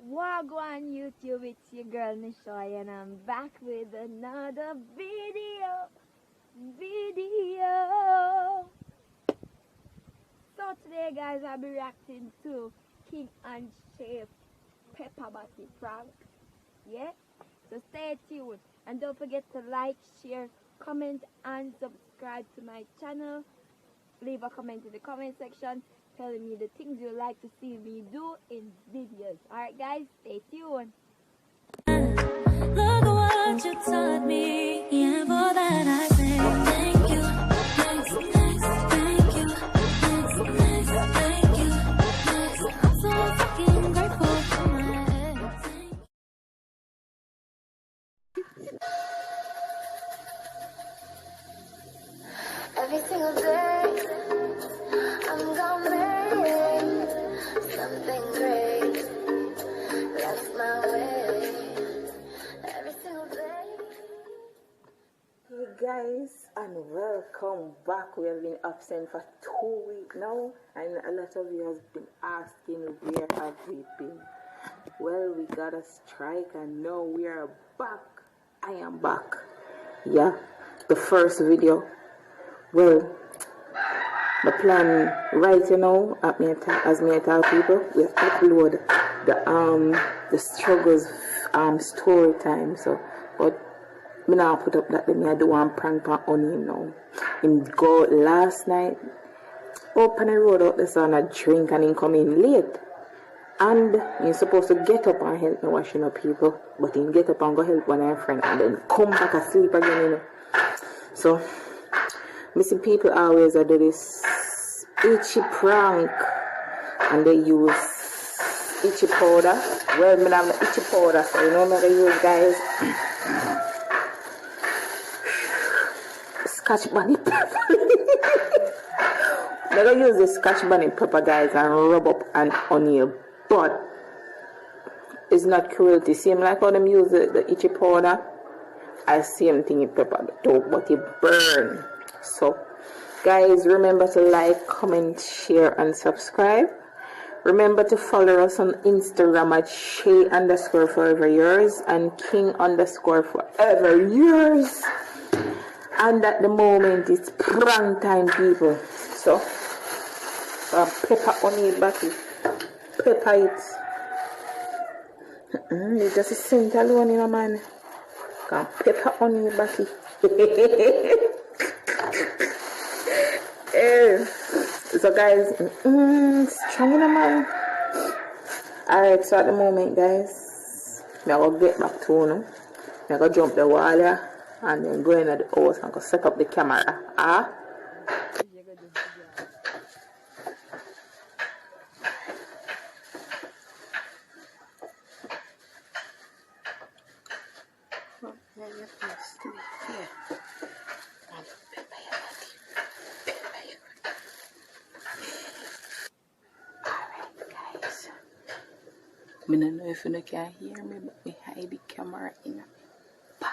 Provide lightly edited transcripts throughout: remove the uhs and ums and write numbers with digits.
Wagwan YouTube, it's your girl Nishoy and I'm back with another video. So today guys I'll be reacting to King and Shay Pepper Body prank. Yeah? So stay tuned and don't forget to like, share, comment and subscribe to my channel. Leave a comment in the comment section telling me the things you like to see me do in videos. Alright guys, stay tuned. Look what you taught me, yeah, for that I say thank you, thanks, thank you, thanks, thank you, thanks. I'm so fucking grateful for my ex. Every single day, I'm gonna make something great. That's my way. Every single day. Hey guys, and welcome back. We have been absent for 2 weeks now, and a lot of you have been asking where have we been. Well, we got a strike and now we are back. I am back. Yeah, the first video. Well, the plan right now as me tell people, we upload the struggles story time. So, but me now put up that me I do one prank on him now. Him go last night, open the road out the sun a drink and him come in late. And he's supposed to get up and help me washing up people, but he get up and go help one of my friend and then come back asleep again, you know. So missing people always do this itchy prank and they use itchy powder. Well, me have the itchy powder, so you know what I use, guys. Scotch bonnet pepper. I'm gonna use the Scotch bonnet pepper, guys, and rub up and on your butt. It's not cruelty. Same like how them use the itchy powder. I same thing in pepper too, but it burn. So guys, remember to like, comment, share and subscribe. Remember to follow us on Instagram at Shay_forever_yours and King_forever_yours. And at the moment it's prank time, people. So pepper on it, Becky. Pepper it. It's just a scent alone, you know, man. Can pepper on it, Becky. So guys, strong, you know, man. Alright, so at the moment, guys, I'm going to get back to you. I'm going to jump the wall here and then go into the house and go set up the camera. I don't know if you can hear me, but we hide the camera in the back.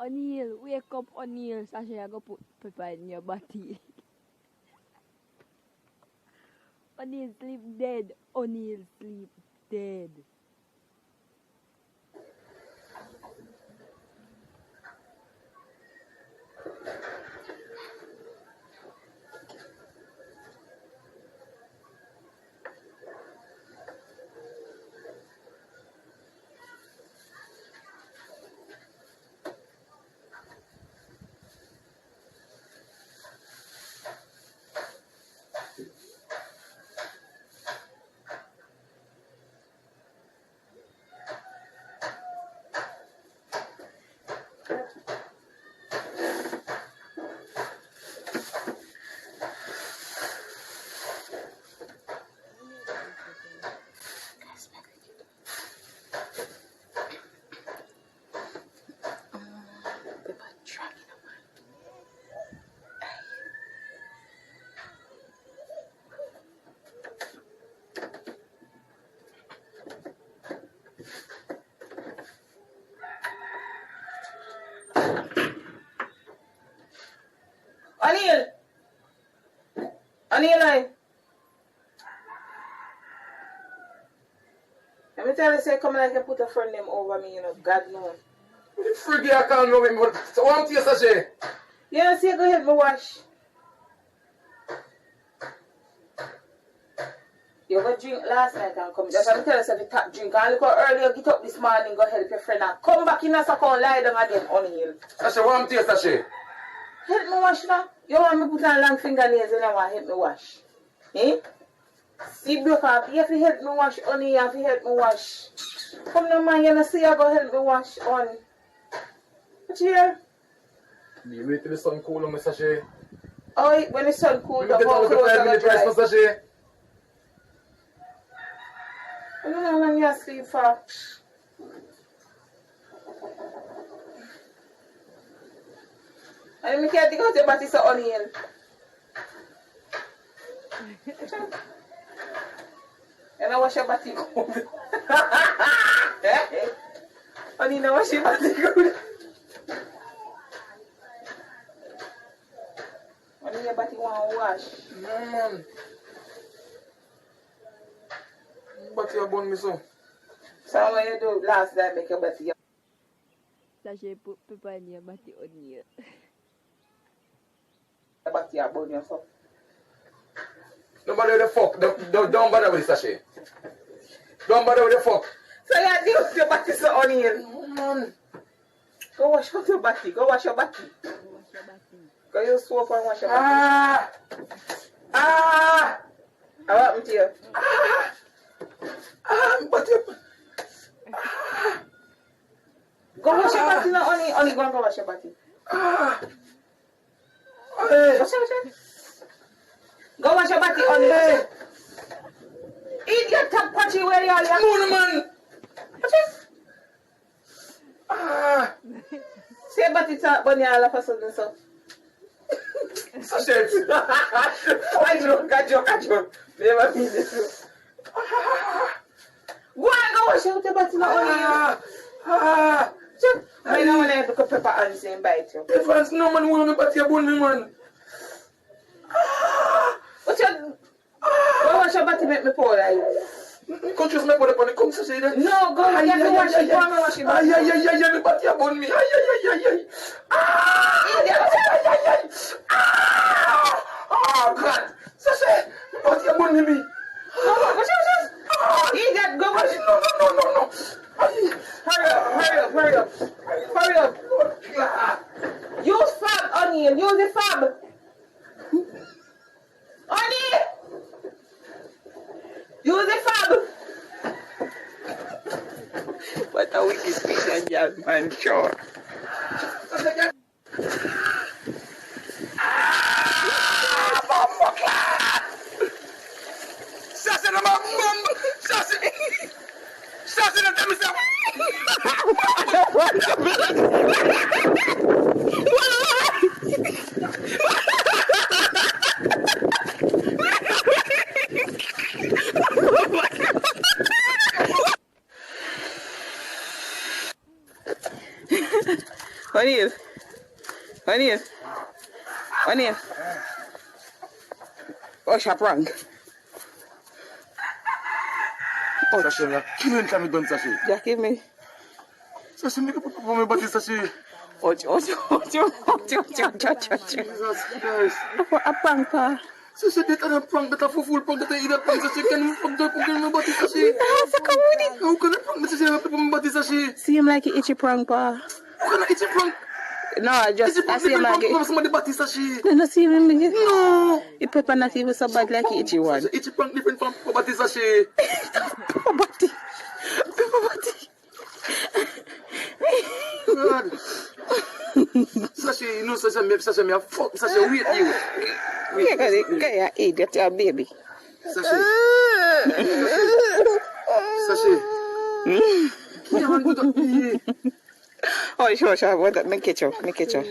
O'Neil, wake up, O'Neil. Sasha, I go put pepper in your body. O'Neil sleep dead. O'Neil sleep dead. O'Neil! O'Neil, let me tell you, say, come like you put a friend name over me, you know, God knows. The frig I can't know him, but so what am you say? You know, say, go help me wash. You go drink last night and come. That's what I'm telling you, say, the top drink. And look how early you get up this morning, go help your friend and come back in a second and lie down again, O'Neil. Sasha, what am you say? Help me wash now. You want me put on long fingernails and you want to help me wash. Eh? See, broke up. You have to help me wash, honey. You have to help me wash. Come now, man. You know, see you go help me wash, honey. What you hear? You wait till the sun cool on me, Sasha. Oh, when the sun cool, You the get whole out of the clothes 5 are minute dry. rest, Sasha. I don't know how long you sleep for. And me can't think out your body so onion. And I wash your body good. Onion, I wash your body good. Onion, your body want to wash. Man. But you burn me so. So what you do last time make your body Sasha, put pepper in your body, O'Neil. burn yourself. Don't bother with the fuck. Don't bother with the Sasha. Don't bother with the fuck. So you deal with your body so onion. Man. Go wash out your body. Go wash your body. Wash your body. Go use soap and wash your body. Ah! What happened to you? But you... Go wash your body now, honey. Honey, go and go wash your body. Wash it. Go wash your body, honey. Idiot, tap patchy where you are. No, man. Watch it. Say body tap bunny all of a sudden, so. Sasha. I joke. Never mean this. Go and go wash out your body now, honey. I don't want to look at pepper and say bite you. If no man want me, but you burn me, man. What's your... Go wash your body, make me pour like. You can't just make what upon the come to say that. No, go and get me wash it. Go and wash it. Ay, me but you burn me. Ay. Oh, God. Sasha, me but you burn me. Idiot, go wash it. No. Ay. Hurry up. Use fab, onion. Use the fab. Onion! Use the fab. What a wicked fish and young man, sure. Sasha, no mum. Sasha, no tell me something. O'Neil. O'Neil. O'Neil. Usher prank. Sasha, you're killing time with gun, Sasha. Just give me. Sasha, make a put up on my body, Sasha. Ouch. Jesus Christ. A prank, pa. Sasha, that a prank, that a full prank, that a either prank, Sasha. Can you put up on my body, Sasha? How can I prank, Sasha? I have to put my body, Sasha. See him like he itchy prank, pa. How can I itchy prank? No, I see him like it. Somebody body, Sasha. No, see him like it. No. The pepper not even so bad like the itchy one. Sasha, itchy prank different from body, Sasha. Pepper body. God. Sasha, you know, Sasha, me a fuck, Sasha, wait you. Yeah, idiot, your baby. Sasha. Can you hand it up? Oh, sure. What? Make it up.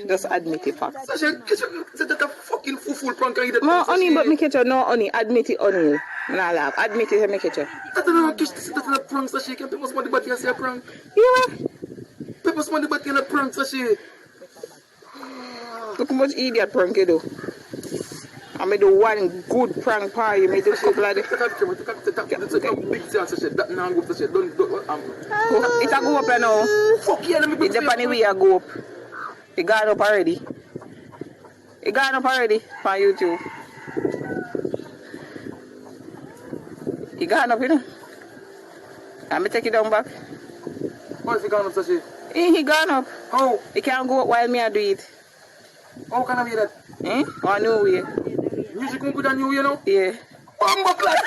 Just admit it, fact. Sasha, that a fucking full prank. No, honey, but make it up. No, honey, admit it, honey. Nah, laugh. Admit it and make it up. That's a prank, Sasha. Can people somebody but you say a prank? Yeah. People somebody but you a prank, Sasha. Look how much idiot prank you do. I made do one good prank party. I made do a couple of them. That's a big thing, Sasha. That now go, Sasha. Don't. It a go up now. Fuck yeah, let me It depends on where you go up. It gone up already. On YouTube. It gone up, you know. Let me take it down back. How is it gone up, Sasha? He gone up. How? He can't go up while me I do it. How can I be that? On new way. Music won't go down you know? Yeah. Bamba class!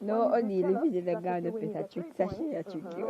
No, O'Neil, if you did a gun up, it's a trick, Sasha, a trick you.